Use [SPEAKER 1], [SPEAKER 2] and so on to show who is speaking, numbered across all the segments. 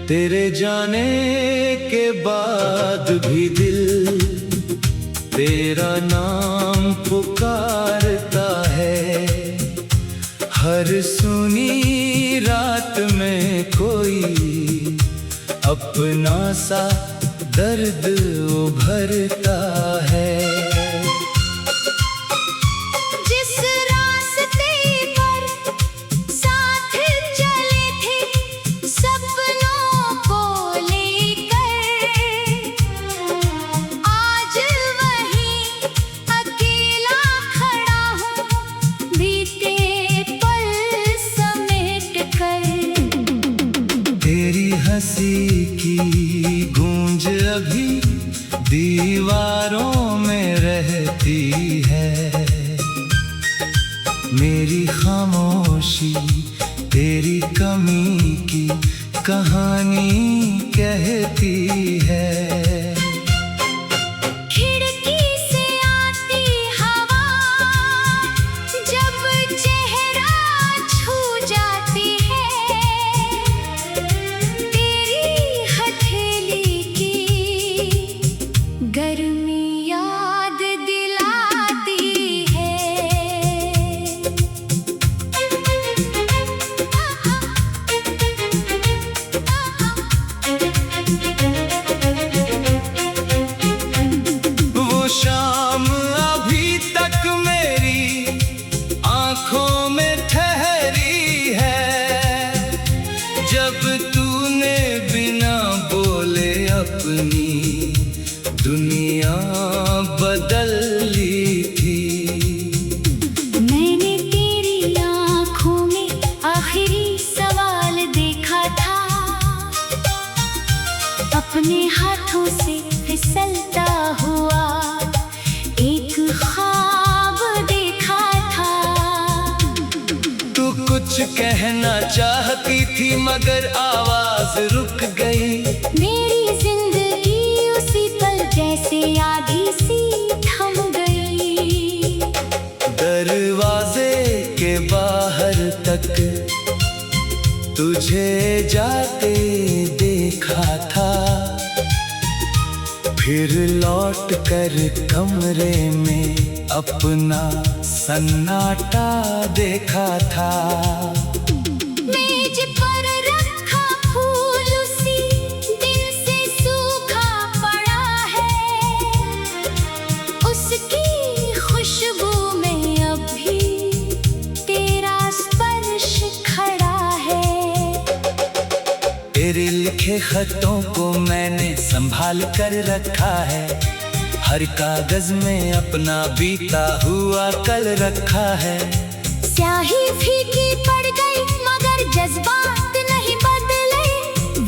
[SPEAKER 1] तेरे जाने के बाद भी दिल तेरा नाम पुकारता है। हर सुनी रात में कोई अपना सा दर्द उभरता है। हंसी की गूंज अभी दीवारों में रहती है। मेरी खामोशी तेरी कमी की कहानी कहती है। जब तूने बिना बोले अपनी दुनिया बदल ली थी।
[SPEAKER 2] मैंने तेरी आँखों में आखिरी सवाल देखा था, अपने हाथों से फिसलता हुआ एक ख्वाब देखा था।
[SPEAKER 1] तू कुछ कहना चाहती थी मगर आवाज रुक गई।
[SPEAKER 2] मेरी जिंदगी उसी पल जैसे आधी सी थम गई।
[SPEAKER 1] दरवाजे के बाहर तक तुझे जाते देखा था, फिर लौट कर कमरे में अपना सन्नाटा देखा था।
[SPEAKER 2] मेज पर रखा फूल उसी दिन से सूखा पड़ा है, उसकी खुशबू में अभी तेरा स्पर्श खड़ा है।
[SPEAKER 1] तेरे लिखे खतों को मैंने संभाल कर रखा है, हर कागज में अपना बीता हुआ कल रखा है।
[SPEAKER 2] स्याही फीकी पड़ गई मगर जज्बात नहीं बदले।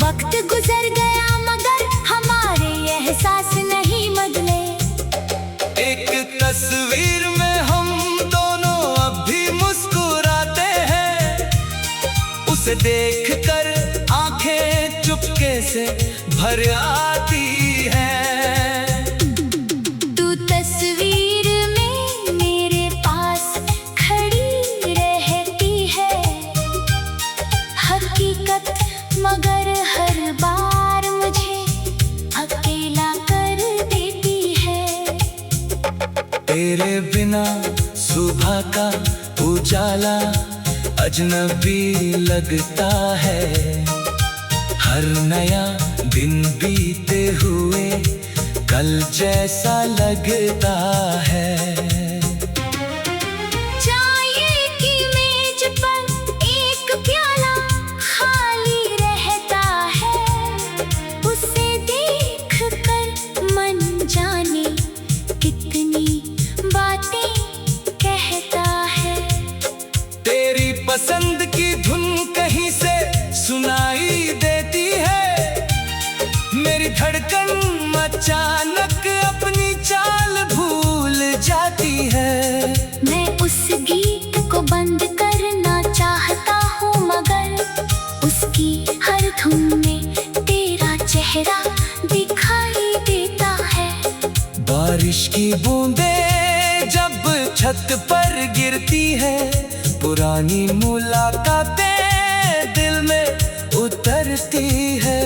[SPEAKER 2] वक्त गुजर गया मगर हमारे एहसास नहीं बदले।
[SPEAKER 1] एक तस्वीर में हम दोनों अब भी मुस्कुराते हैं, उसे देखकर आंखें चुपके से भर आती हैं।
[SPEAKER 2] मगर हर बार मुझे अकेला कर देती है।
[SPEAKER 1] तेरे बिना सुबह का उजाला अजनबी लगता है। हर नया दिन बीते हुए कल जैसा लगता है। पसंद की धुन कहीं से सुनाई देती है। मेरी धड़कन अचानक अपनी चाल भूल जाती है।
[SPEAKER 2] मैं उस गीत को बंद करना चाहता हूँ मगर उसकी हर धुन में तेरा चेहरा दिखाई देता है।
[SPEAKER 1] बारिश की बूंदें जब छत पर गिरती है, पुरानी मुलाकातें दिल में उतरती है।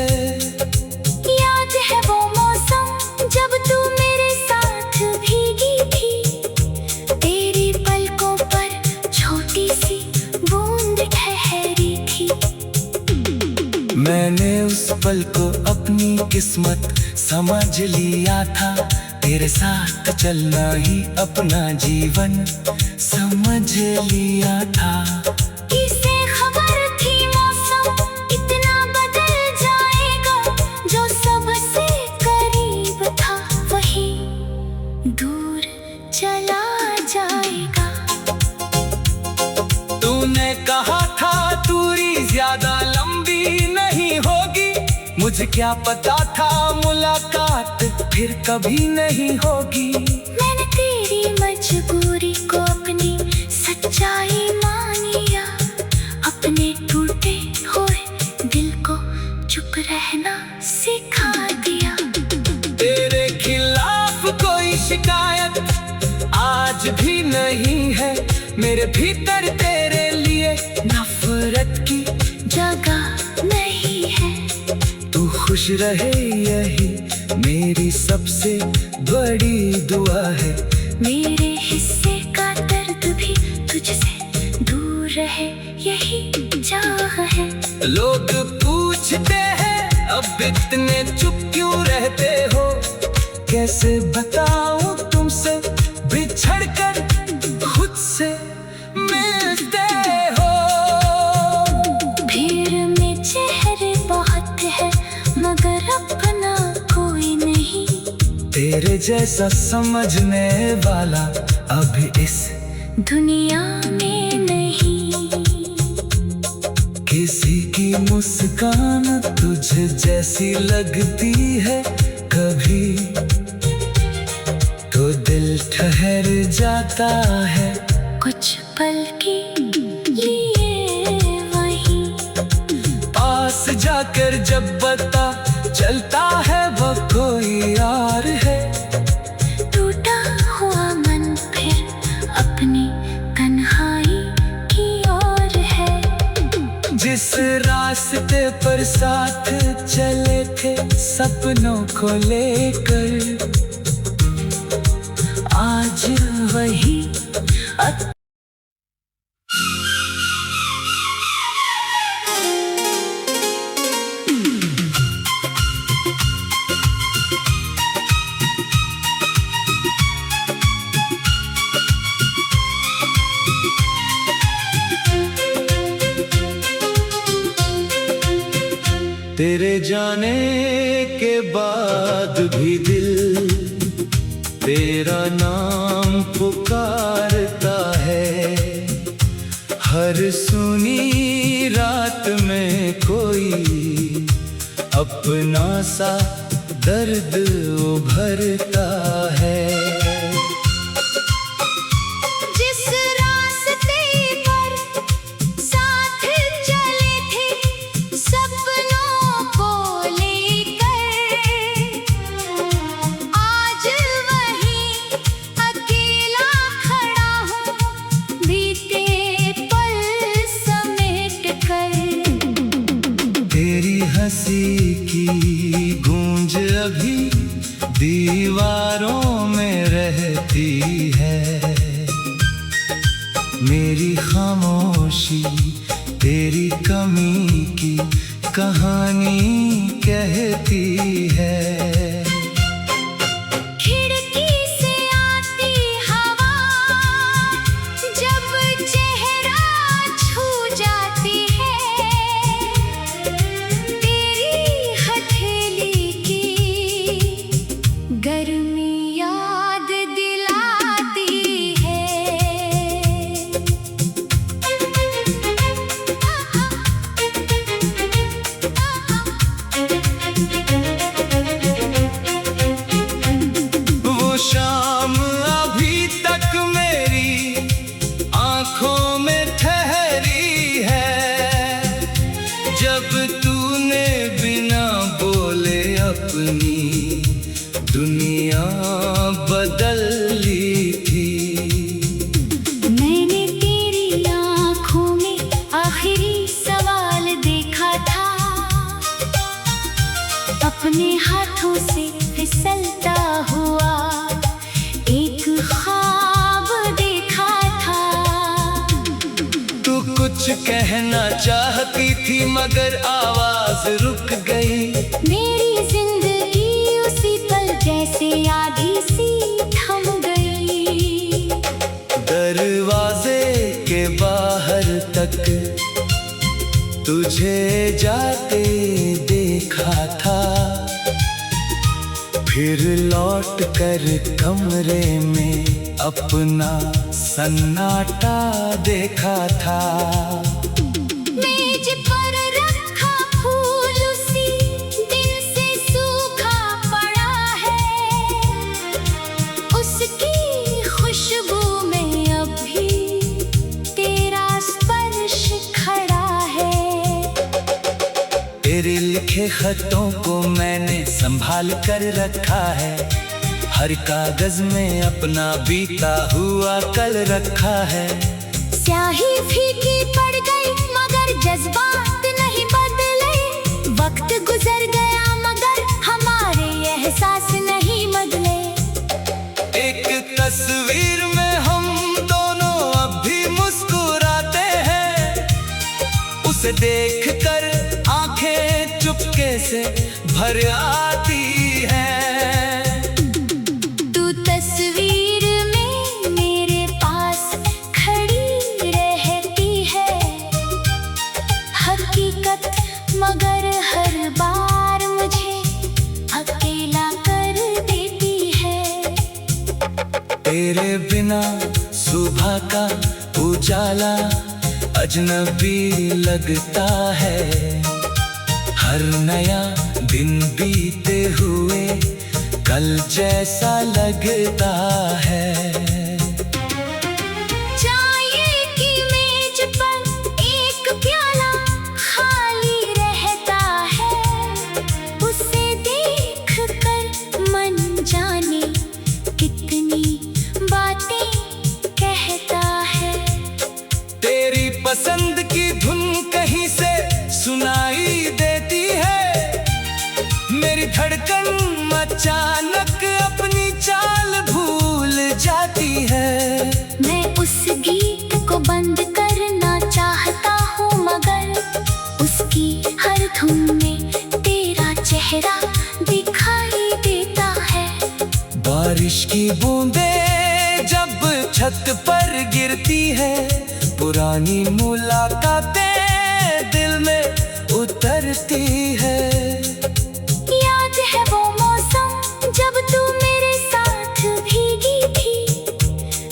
[SPEAKER 1] मैंने उस पल को अपनी किस्मत समझ लिया था, तेरे साथ चलना ही अपना जीवन समझ लिया था।
[SPEAKER 2] किसे खबर थी मौसम इतना बदल जाएगा, जो सबसे करीब था वही दूर चला जाएगा।
[SPEAKER 1] तूने कहा था दूरी ज्यादा लंबी नहीं होगी, मुझे क्या पता था मुलाकात फिर कभी नहीं होगी।
[SPEAKER 2] मैंने तेरी मजबूरी को अपनी सच्चाई मान लिया, अपने टूटे हुए दिल को चुप रहना सिखा दिया।
[SPEAKER 1] तेरे खिलाफ कोई शिकायत आज भी नहीं है, मेरे भीतर तेरे लिए नफरत की
[SPEAKER 2] जगह नहीं है।
[SPEAKER 1] तू खुश रहे यही मेरी सबसे बड़ी दुआ है।
[SPEAKER 2] मेरे हिस्से का दर्द भी तुझसे दूर रहे यही चाह है।
[SPEAKER 1] लोग पूछते हैं अब इतने चुप क्यों रहते हो, कैसे बताऊं तुमसे बिछड़ कर खुद से मिलते हो।
[SPEAKER 2] भीड़ में चेहरे बहुत है मगर अपना कोई नहीं,
[SPEAKER 1] तेरे जैसा समझने वाला अभी इस
[SPEAKER 2] दुनिया में नहीं।
[SPEAKER 1] किसी की मुस्कान तुझे जैसी लगती है कभी, तो दिल ठहर जाता है
[SPEAKER 2] कुछ पल के लिए वहीं।
[SPEAKER 1] पास जाकर जब पता चलता है वो कोई और है,
[SPEAKER 2] टूटा हुआ मन फिर अपनी तन्हाई की ओर है।
[SPEAKER 1] जिस रास्ते पर साथ चले थे सपनों को लेकर, आज वही तेरे जाने के बाद भी दिल तेरा नाम पुकारता है। हर सुनी रात में कोई अपना सा दर्द उभरता है।
[SPEAKER 2] जिस रास्ते पर साथ चले थे सपनों को लेकर, आज वही अकेला खड़ा हूँ बीते पल समेट कर।
[SPEAKER 1] तेरी हंसी की गूंज अभी दीवारों में रहती है, मेरी खामोशी तेरी कमी की कहानी कहती है।
[SPEAKER 2] खिड़की से आती हवा जब चेहरा छू जाती है, तेरी हथेली की गर्मी याद दिलाती है।
[SPEAKER 1] वो शाम अभी तक मेरी आंखों में ठहरी है, जब तूने बिना बोले अपनी दुनिया बदल ली थी।
[SPEAKER 2] मैंने तेरी आँखों में आखिरी सवाल देखा था, अपने हाथों से फिसलता हुआ एक ख्वाब देखा था।
[SPEAKER 1] कुछ कहना चाहती थी मगर आवाज रुक गई।
[SPEAKER 2] मेरी जिंदगी उसी पल जैसे आधी सी थम गई।
[SPEAKER 1] दरवाजे के बाहर तक तुझे जाते देखा था, फिर लौट कर कमरे में अपना सन्नाटा देखा था।
[SPEAKER 2] मेज पर रखा फूल उसी दिन से सूखा पड़ा है, उसकी खुशबू में अभी तेरा स्पर्श खड़ा है।
[SPEAKER 1] तेरे लिखे खतों को मैंने संभाल कर रखा है, हर कागज में अपना बीता हुआ कल रखा है।
[SPEAKER 2] स्याही फीकी पड़ गई मगर जज्बात नहीं बदले। वक्त गुजर गया मगर हमारे एहसास नहीं बदले।
[SPEAKER 1] एक तस्वीर में हम दोनों अब भी मुस्कुराते हैं, उसे देखकर आंखें चुपके से भर आती हैं।
[SPEAKER 2] तस्वीर में मेरे पास खड़ी रहती है हकीकत, मगर हर बार मुझे अकेला कर देती है।
[SPEAKER 1] तेरे बिना सुबह का उजाला अजनबी लगता है, हर नया दिन बीते हुए कल जैसा लगता है।
[SPEAKER 2] चाय की मेज पर एक प्याला खाली रहता है, उसे देखकर मन जाने कितनी बातें कहता है।
[SPEAKER 1] तेरी पसंद की धुन कहीं से सुनाई देती है, मेरी धड़कन अचानक अपनी चाल भूल जाती है।
[SPEAKER 2] मैं उस गीत को बंद करना चाहता हूँ मगर उसकी हर धुन में तेरा चेहरा दिखाई देता है।
[SPEAKER 1] बारिश की बूंदें जब छत पर गिरती है, पुरानी मुलाकातें दिल में उतरती है।
[SPEAKER 2] याद है वो मौसम जब तू मेरे साथ भीगी थी,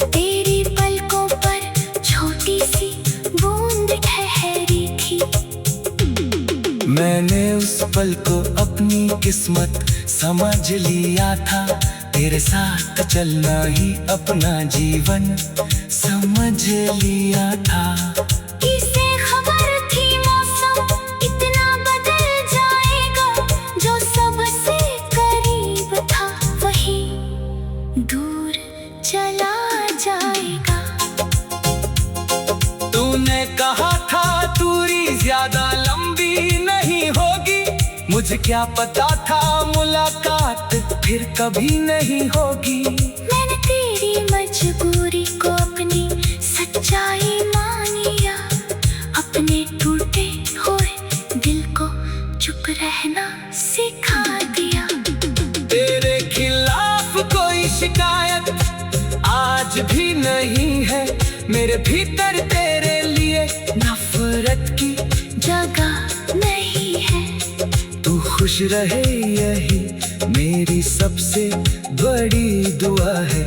[SPEAKER 2] तेरी पलकों पर छोटी सी बूंद ठहरी थी।
[SPEAKER 1] मैंने उस पल को अपनी किस्मत समझ लिया था, तेरे साथ चलना ही अपना जीवन समझ लिया था।
[SPEAKER 2] किसे खबर थी मौसम इतना बदल जाएगा, जो सबसे करीब था वही दूर चला जाएगा।
[SPEAKER 1] तूने कहा था दूरी ज्यादा लंबी नहीं होगी, मुझे क्या पता था मुलाकात फिर कभी नहीं होगी।
[SPEAKER 2] मैंने तेरी मजबूरी को अपनी सच्चाई मान लिया, अपने टूटे हुए दिल को चुप रहना सिखा दिया।
[SPEAKER 1] तेरे खिलाफ कोई शिकायत आज भी नहीं है, मेरे भीतर तेरे लिए नफरत की
[SPEAKER 2] जगह नहीं है।
[SPEAKER 1] तू खुश रहे यही मेरी सबसे बड़ी दुआ है।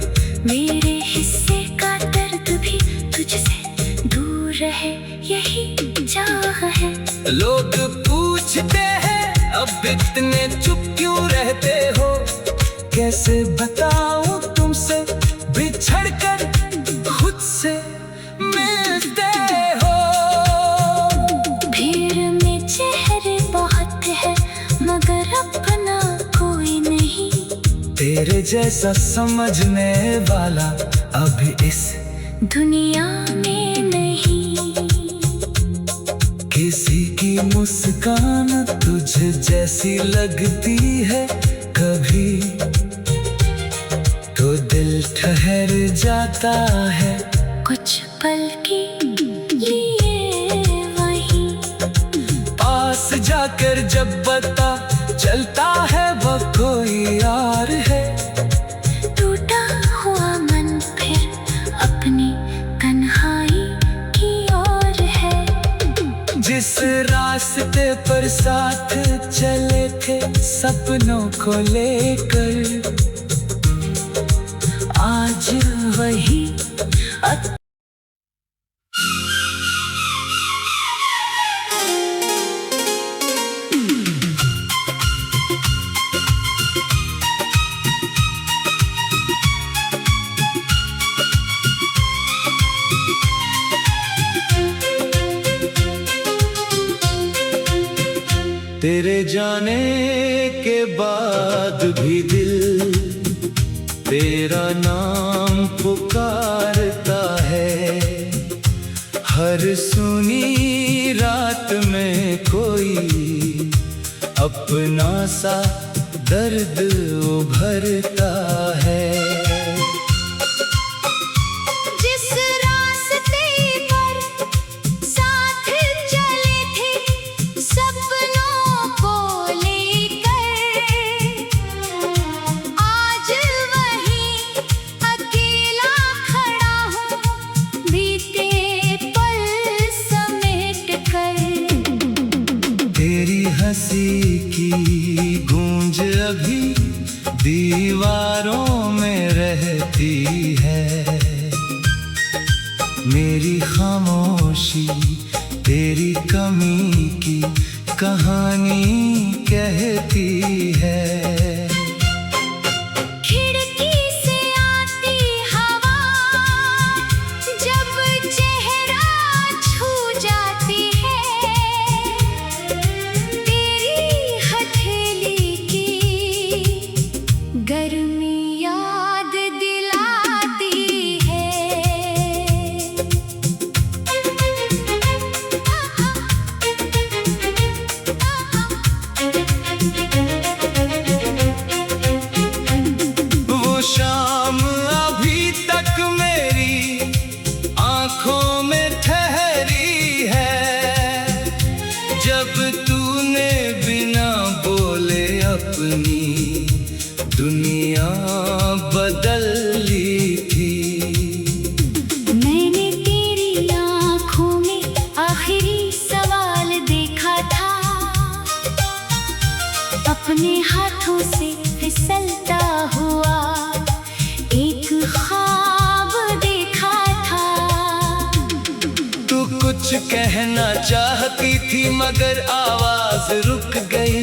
[SPEAKER 2] मेरे हिस्से का दर्द भी तुझसे दूर रहे यही चाह है।
[SPEAKER 1] लोग पूछते हैं अब इतने चुप क्यों रहते हो, कैसे बताऊं तुमसे बिछड़ कर खुद से मिलते हो।
[SPEAKER 2] भीड़ में चेहरे बहुत है मगर अपना कोई नहीं,
[SPEAKER 1] तेरे जैसा समझने वाला अभी इस
[SPEAKER 2] दुनिया में नहीं।
[SPEAKER 1] किसी की मुस्कान तुझे जैसी लगती है कभी, तो दिल ठहर जाता है
[SPEAKER 2] कुछ पल के लिए
[SPEAKER 1] जाकर जब पता चलता है वो कोई और है।
[SPEAKER 2] टूटा हुआ मन फिर अपनी तन्हाई की ओर है।
[SPEAKER 1] जिस रास्ते पर साथ चले थे सपनों को लेकर, आज वही तेरे जाने के बाद भी दिल तेरा नाम पुकारता है। हर सुनी रात में कोई अपना सा दर्द उभरता है। हंसी की गूंज अभी दीवारों में रहती है। मेरी खामोशी तेरी कमी की कहानी कहती है। जब तूने बिना बोले अपनी दुनिया बदल ली थी।
[SPEAKER 2] मैंने तेरी आँखों में आखिरी सवाल देखा था, अपने हाथों से फिसलता हुआ एक ख्वाब देखा था।
[SPEAKER 1] तू कुछ कहना चाहती थी मगर आवाज रुक गई।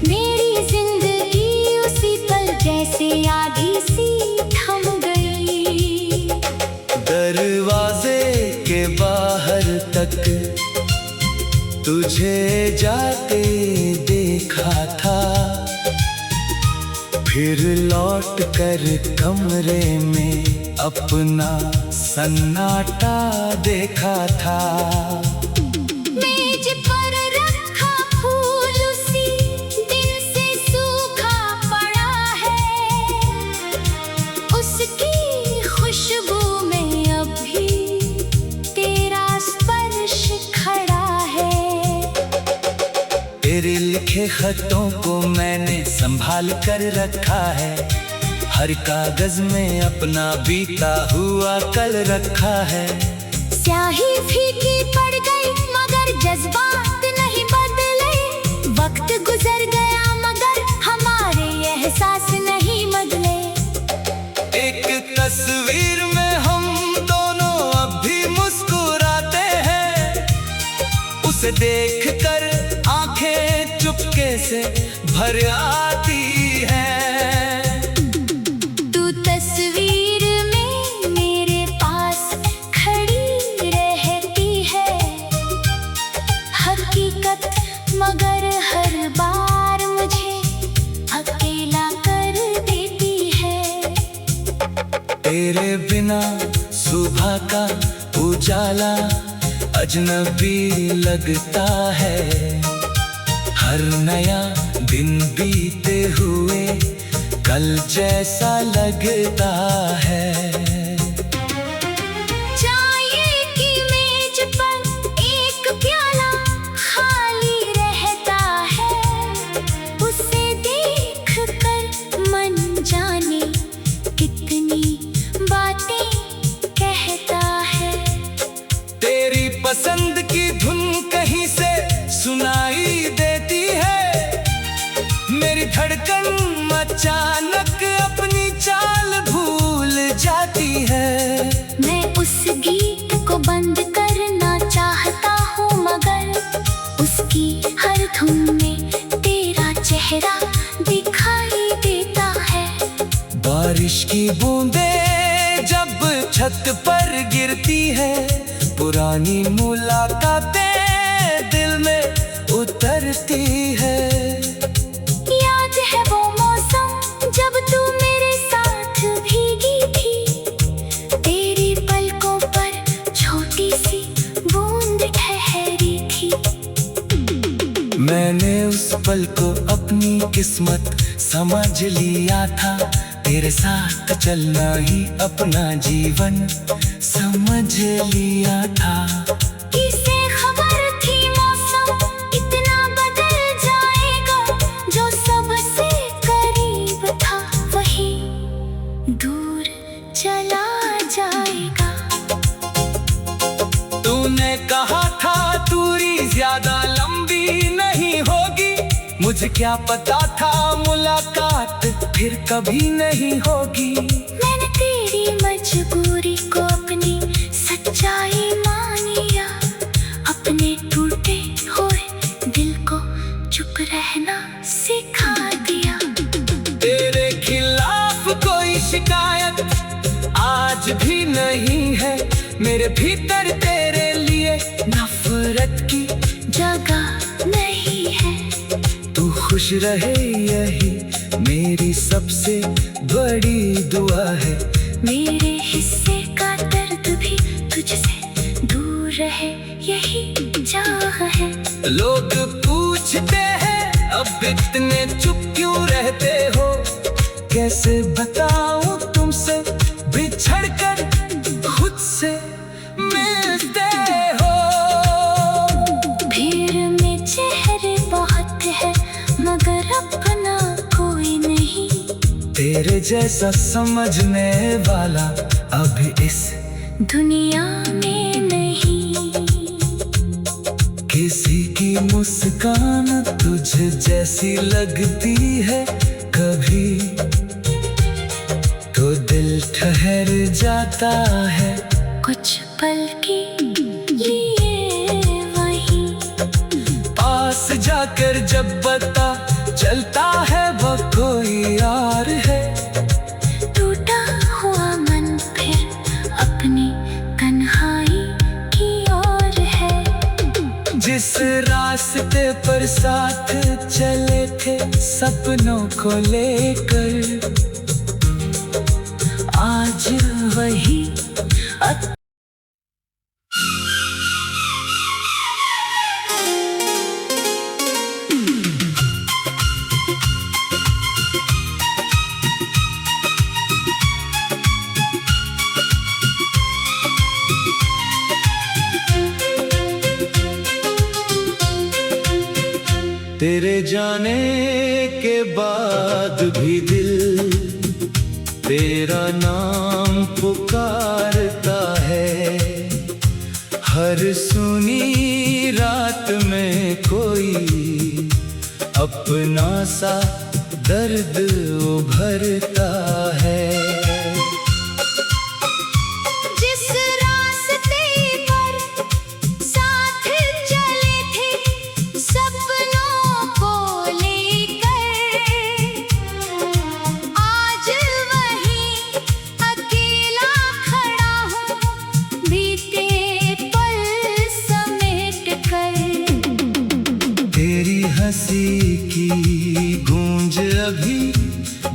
[SPEAKER 2] मेरी जिंदगी उसी पल जैसे आधी सी थम गई।
[SPEAKER 1] दरवाजे के बाहर तक तुझे जाते देखा था, फिर लौट कर कमरे में अपना सन्नाटा देखा था।
[SPEAKER 2] मेज पर रखा फूल उसी दिन से सूखा पड़ा है, उसकी खुशबू में अभी तेरा स्पर्श खड़ा है।
[SPEAKER 1] तेरे लिखे खतों को मैंने संभाल कर रखा है, हर कागज में अपना बीता हुआ कल रखा है।
[SPEAKER 2] स्याही फीकी पड़ गई मगर जज्बात नहीं बदले, वक्त गुजर गया मगर हमारे एहसास नहीं बदले।
[SPEAKER 1] एक तस्वीर में हम दोनों अब भी मुस्कुराते हैं, उसे देखकर आंखें चुपके से भर आती हैं।
[SPEAKER 2] मगर हर बार मुझे अकेला कर देती है।
[SPEAKER 1] तेरे बिना सुबह का उजाला अजनबी लगता है, हर नया दिन बीते हुए कल जैसा लगता है।
[SPEAKER 2] चाय की मेज पर एक प्याला खाली रहता
[SPEAKER 1] पसंद की धुन कहीं से सुनाई देती है। मेरी धड़कन अचानक अपनी चाल भूल जाती है।
[SPEAKER 2] मैं उस गीत को बंद करना चाहता हूँ, मगर उसकी हर धुन में तेरा चेहरा दिखाई देता है।
[SPEAKER 1] बारिश की बूंदें जब छत पर गिरती है, पुरानी मुलाकातें दिल में उतरती है।
[SPEAKER 2] याद है वो मौसम जब तू मेरे साथ भीगी थी, तेरी पलकों पर छोटी सी बूंद ठहरी थी।
[SPEAKER 1] मैंने उस पल को अपनी किस्मत समझ लिया था, तेरे साथ चलना ही अपना जीवन समझ लिया था।
[SPEAKER 2] किसे खबर थी मौसम इतना बदल जाएगा, जो सबसे करीब था वही दूर चला जाएगा।
[SPEAKER 1] तूने कहा था दूरी ज्यादा लंबी नहीं होगी, मुझे क्या पता था मुलाकात फिर कभी नहीं होगी।
[SPEAKER 2] मैंने तेरी मजबूरी को अपनी सच्चाई मान लिया, अपने टूटे हुए दिल को चुप रहना सिखा दिया।
[SPEAKER 1] तेरे खिलाफ कोई शिकायत आज भी नहीं है, मेरे भीतर तेरे लिए नफरत की
[SPEAKER 2] जगह नहीं है।
[SPEAKER 1] तू खुश रहे यही मेरी सबसे बड़ी दुआ है।
[SPEAKER 2] मेरे हिस्से का दर्द भी तुझसे दूर रहे यही चाह है।
[SPEAKER 1] लोग पूछते हैं अब इतने चुप क्यों रहते हो, कैसे बताऊं तुमसे बिछड़कर खुद से मिलते हो।
[SPEAKER 2] भीड़ में चेहरे बहुत है मगर अपना कोई नहीं,
[SPEAKER 1] तेरे जैसा समझने वाला अभी इस
[SPEAKER 2] दुनिया में नहीं।
[SPEAKER 1] किसी की मुस्कान तुझे जैसी लगती है कभी, तो दिल ठहर जाता है
[SPEAKER 2] कुछ पल के लिए वहीं।
[SPEAKER 1] पास जाकर जब पता चलता है वो कोई और है,
[SPEAKER 2] टूटा हुआ मन फिर अपनी तन्हाई की ओर है।
[SPEAKER 1] जिस रास्ते पर साथ चले थे सपनों को लेकर, आज वही तेरे जाने के बाद भी दिल तेरा नाम पुकारता है। हर सुनी रात में कोई अपना सा दर्द उभरता है।
[SPEAKER 2] जिस रास्ते पर साथ चले थे सपनों को लेकर, आज वही अकेला खड़ा हूँ बीते पल समेट कर।
[SPEAKER 1] तेरी हंसी की गूंज अभी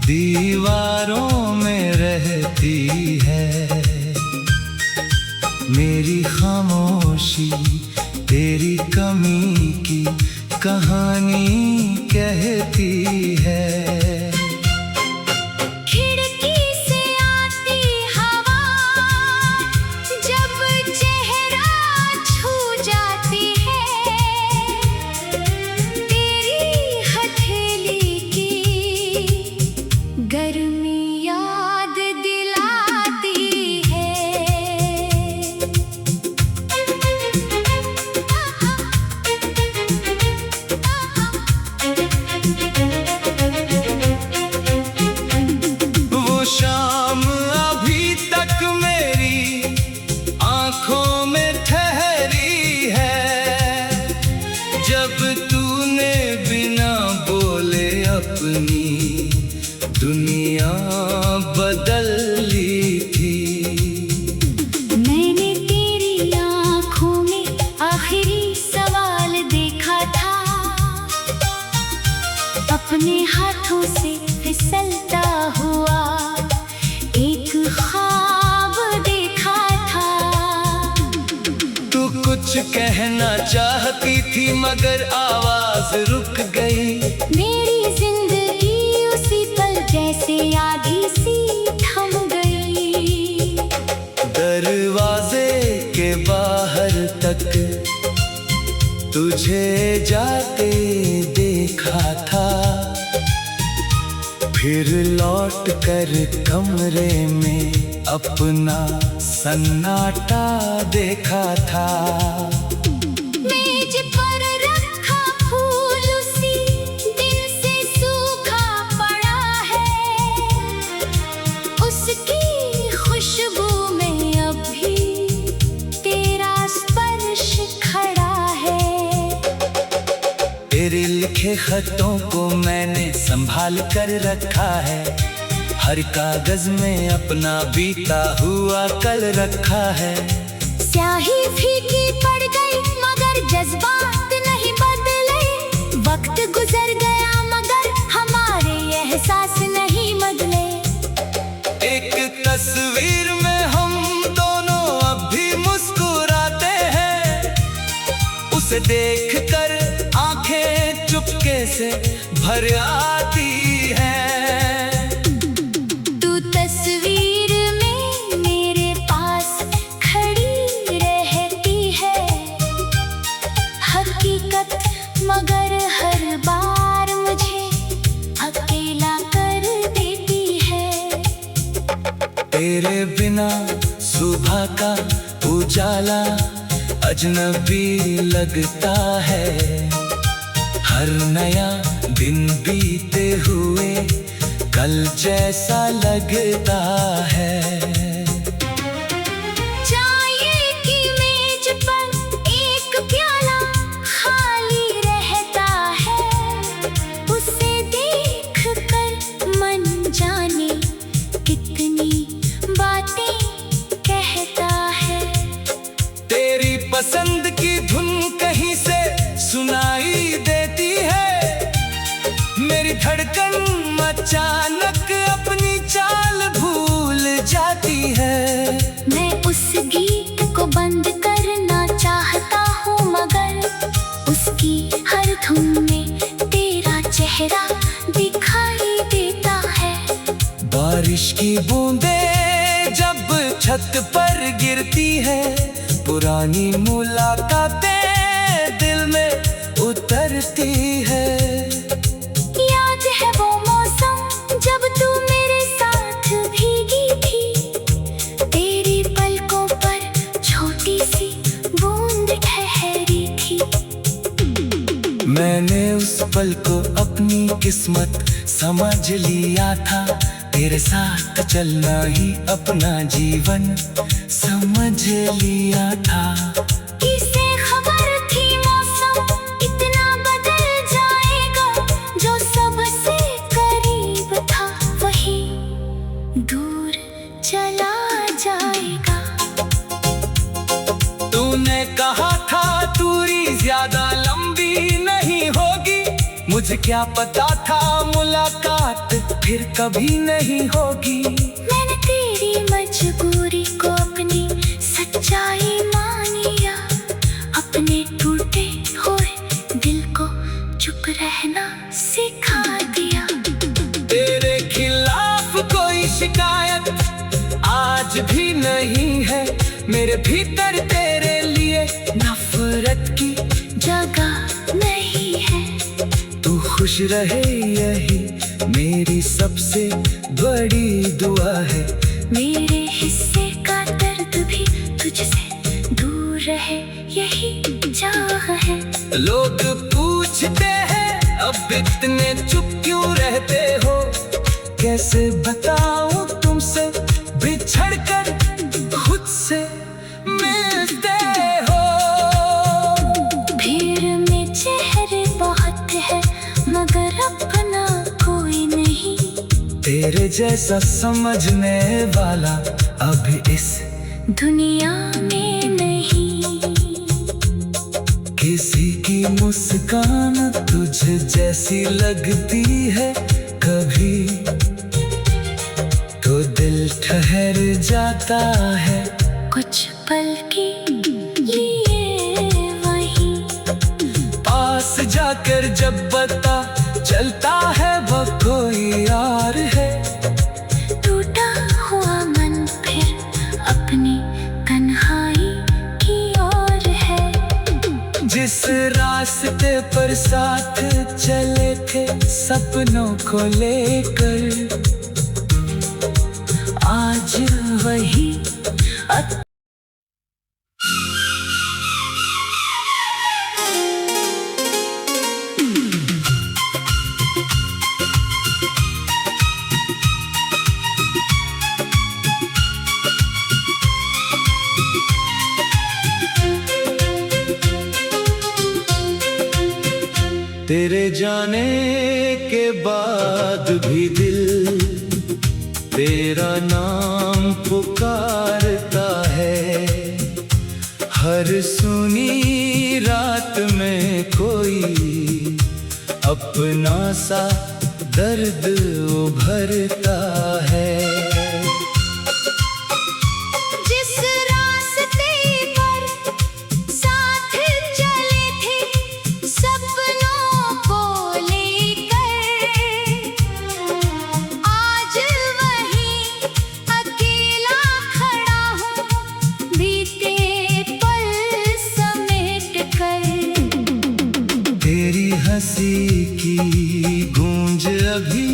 [SPEAKER 1] दीवारों में रहती है, मेरी खामोशी तेरी कमी की कहानी कहती है।
[SPEAKER 2] खिड़की से आती हवा जब चेहरा छू जाती है, तेरी हथेली की गर्मी याद दिलाती है।
[SPEAKER 1] तू कुछ कहना चाहती थी मगर आवाज रुक गई।
[SPEAKER 2] मेरी जिंदगी उसी पल जैसे आधी सी थम गई।
[SPEAKER 1] दरवाजे के बाहर तक तुझे जाते देखा था, फिर लौट कर कमरे में अपना सन्नाटा देखा था।
[SPEAKER 2] मेज पर रखा फूल उसी दिन से सूखा पड़ा है, उसकी खुशबू में अभी तेरा स्पर्श खड़ा है।
[SPEAKER 1] तेरे लिखे खतों को मैंने संभाल कर रखा है, हर कागज में अपना बीता हुआ कल रखा है।
[SPEAKER 2] स्याही फीकी पड़ गई मगर जज्बात नहीं बदले। वक्त गुजर गया मगर हमारे एहसास नहीं बदले।
[SPEAKER 1] एक तस्वीर में हम दोनों अब भी मुस्कुराते हैं, उसे देखकर आंखें चुपके से भर आती हैं।
[SPEAKER 2] तू तस्वीर में मेरे पास खड़ी रहती है, हकीकत मगर हर बार मुझे अकेला कर देती है।
[SPEAKER 1] तेरे बिना सुबह का उजाला अजनबी लगता है, हर नया दिन बीते हुए कल जैसा लगता है।
[SPEAKER 2] चाय की मेज पर एक प्याला खाली रहता है, उसे देखकर मन जाने कितनी बातें कहता है।
[SPEAKER 1] तेरी पसंद की धुन कहीं से सुनाई देती है, मेरी धड़कन अचानक अपनी चाल भूल जाती है।
[SPEAKER 2] मैं उस गीत को बंद करना चाहता हूँ मगर उसकी हर धुन में तेरा चेहरा दिखाई देता है।
[SPEAKER 1] बारिश की बूंदें जब छत पर गिरती है, पुरानी मुलाकातें दिल में उतरती है।
[SPEAKER 2] याद है वो मौसम जब तू मेरे साथ भीगी थी, तेरी पलकों पर छोटी सी बूंद ठहरी थी।
[SPEAKER 1] मैंने उस पल को अपनी किस्मत समझ लिया था, तेरे साथ चलना ही अपना जीवन समझ लिया था।
[SPEAKER 2] किसे खबर थी मौसम इतना बदल जाएगा, जो सबसे करीब था वही दूर चला जाएगा।
[SPEAKER 1] तूने कहा था दूरी ज्यादा लंबी नहीं होगी, मुझे क्या पता था मुलाकात फिर कभी नहीं होगी।
[SPEAKER 2] मैंने तेरी मजबूरी को अपनी सच्चाई मान लिया, अपने टूटे हुए दिल को चुप रहना सिखा दिया।
[SPEAKER 1] तेरे खिलाफ कोई शिकायत आज भी नहीं है, मेरे भीतर तेरे लिए नफरत की
[SPEAKER 2] जगह नहीं है।
[SPEAKER 1] तू खुश रहे यही मेरी सबसे बड़ी दुआ है।
[SPEAKER 2] मेरे हिस्से का दर्द भी तुझसे दूर रहे यही चाह है।
[SPEAKER 1] लोग पूछते हैं अब इतने चुप क्यों रहते हो, कैसे बताऊं तुमसे बिछड़ कर खुद से मिलते हो।
[SPEAKER 2] भीड़ में चेहरे बहुत है मगर अपना कोई नहीं,
[SPEAKER 1] तेरे जैसा समझने वाला अब इस
[SPEAKER 2] दुनिया में नहीं।
[SPEAKER 1] किसी की मुस्कान तुझे जैसी लगती है कभी, तो दिल ठहर जाता है
[SPEAKER 2] कुछ पल के लिए।
[SPEAKER 1] कर जब पता चलता है वो कोई और है।
[SPEAKER 2] टूटा हुआ मन फिर अपनी तन्हाई की ओर है।
[SPEAKER 1] जिस रास्ते पर साथ चले थे सपनों को लेकर, आज वही तेरे जाने के बाद भी दिल तेरा नाम पुकारता है। हर सुनी रात में कोई अपना सा दर्द उभरता है।
[SPEAKER 2] जिस रास्ते पर साथ चले थे सपनों को लेकर, आज वही अकेला खड़ा हूँ बीते पल समेट कर।
[SPEAKER 1] तेरी हंसी की गूंज अभी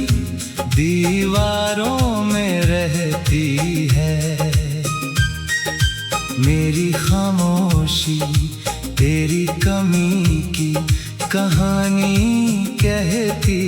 [SPEAKER 1] दीवारों में रहती है। मेरी खामोशी तेरी कमी की कहानी कहती